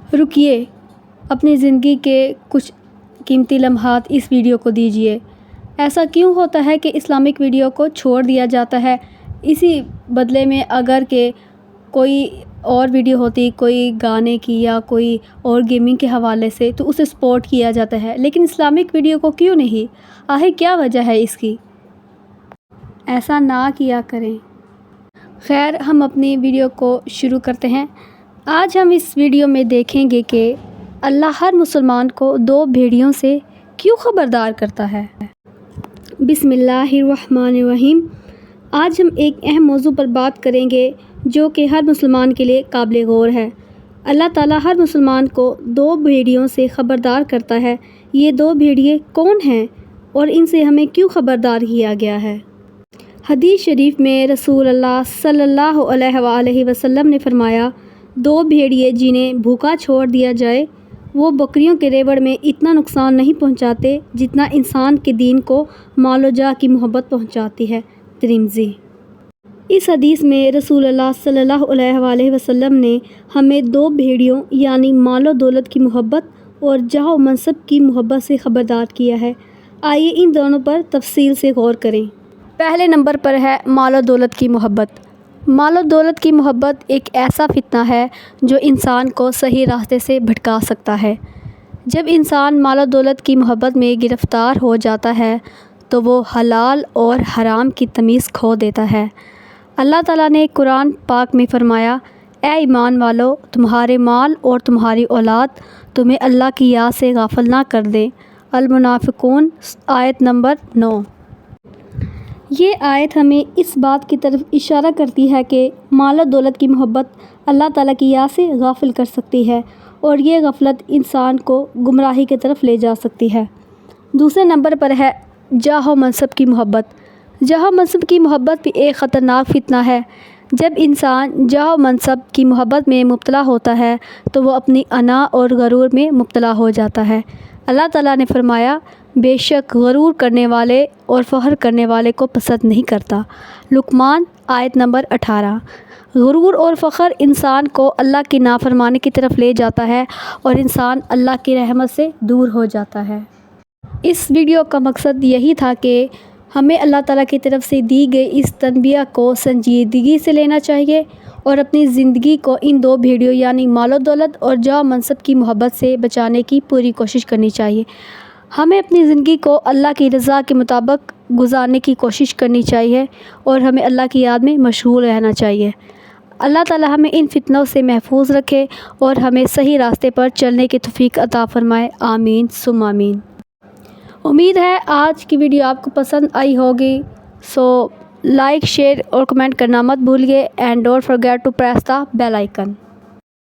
رکیے، اپنی زندگی کے کچھ قیمتی لمحات اس ویڈیو کو دیجیے۔ ایسا کیوں ہوتا ہے کہ اسلامک ویڈیو کو چھوڑ دیا جاتا ہے؟ اسی بدلے میں اگر کہ کوئی اور ویڈیو ہوتی، کوئی گانے کی یا کوئی اور گیمنگ کے حوالے سے، تو اسے سپورٹ کیا جاتا ہے، لیکن اسلامک ویڈیو کو کیوں نہیں؟ آخر کیا وجہ ہے اس کی؟ ایسا نہ کیا کریں۔ خیر، ہم اپنی ویڈیو کو شروع کرتے ہیں۔ آج ہم اس ویڈیو میں دیکھیں گے کہ اللہ ہر مسلمان کو 2 بھیڑیوں سے کیوں خبردار کرتا ہے۔ بسم اللہ الرحمن الرحیم۔ آج ہم ایک اہم موضوع پر بات کریں گے جو کہ ہر مسلمان کے لیے قابل غور ہے۔ اللہ تعالیٰ ہر مسلمان کو 2 بھیڑیوں سے خبردار کرتا ہے۔ یہ 2 بھیڑیے کون ہیں اور ان سے ہمیں کیوں خبردار کیا گیا ہے؟ حدیث شریف میں رسول اللہ صلی اللہ علیہ وآلہ وسلم نے فرمایا، 2 بھیڑیے جنہیں بھوکا چھوڑ دیا جائے وہ بکریوں کے ریوڑ میں اتنا نقصان نہیں پہنچاتے جتنا انسان کے دین کو مال و جاہ کی محبت پہنچاتی ہے۔ ترمذی۔ اس حدیث میں رسول اللہ صلی اللہ علیہ وآلہ وسلم نے ہمیں 2 بھیڑیوں یعنی مال و دولت کی محبت اور جاہ و منصب کی محبت سے خبردار کیا ہے۔ آئیے ان دونوں پر تفصیل سے غور کریں۔ پہلے نمبر پر ہے مال و دولت کی محبت۔ مال و دولت کی محبت ایک ایسا فتنہ ہے جو انسان کو صحیح راستے سے بھٹکا سکتا ہے۔ جب انسان مال و دولت کی محبت میں گرفتار ہو جاتا ہے تو وہ حلال اور حرام کی تمیز کھو دیتا ہے۔ اللہ تعالیٰ نے قرآن پاک میں فرمایا، اے ایمان والو، تمہارے مال اور تمہاری اولاد تمہیں اللہ کی یاد سے غافل نہ کر دیں۔ المنافقون آیت نمبر 9۔ یہ آیت ہمیں اس بات کی طرف اشارہ کرتی ہے کہ مال و دولت کی محبت اللہ تعالیٰ کی یاد سے غافل کر سکتی ہے اور یہ غفلت انسان کو گمراہی کی طرف لے جا سکتی ہے۔ دوسرے نمبر پر ہے جاہ و منصب کی محبت۔ جاہ و منصب کی محبت بھی ایک خطرناک فتنہ ہے۔ جب انسان جاہ و منصب کی محبت میں مبتلا ہوتا ہے تو وہ اپنی انا اور غرور میں مبتلا ہو جاتا ہے۔ اللہ تعالیٰ نے فرمایا، بے شک غرور کرنے والے اور فخر کرنے والے کو پسند نہیں کرتا۔ لقمان آیت نمبر 18۔ غرور اور فخر انسان کو اللہ کی نافرمانی کی طرف لے جاتا ہے اور انسان اللہ کی رحمت سے دور ہو جاتا ہے۔ اس ویڈیو کا مقصد یہی تھا کہ ہمیں اللہ تعالیٰ کی طرف سے دی گئی اس تنبیہ کو سنجیدگی سے لینا چاہیے اور اپنی زندگی کو ان 2 بھیڑیوں یعنی مال و دولت اور جاہ و منصب کی محبت سے بچانے کی پوری کوشش کرنی چاہیے۔ ہمیں اپنی زندگی کو اللہ کی رضا کے مطابق گزارنے کی کوشش کرنی چاہیے اور ہمیں اللہ کی یاد میں مشغول رہنا چاہیے۔ اللہ تعالیٰ ہمیں ان فتنوں سے محفوظ رکھے اور ہمیں صحیح راستے پر چلنے کی توفیق عطا فرمائے۔ آمین ثم آمین۔ امید ہے آج کی ویڈیو آپ کو پسند آئی ہوگی۔ سو لائک، شیئر اور کمنٹ کرنا مت بھولیے and don't forget to press the bell icon.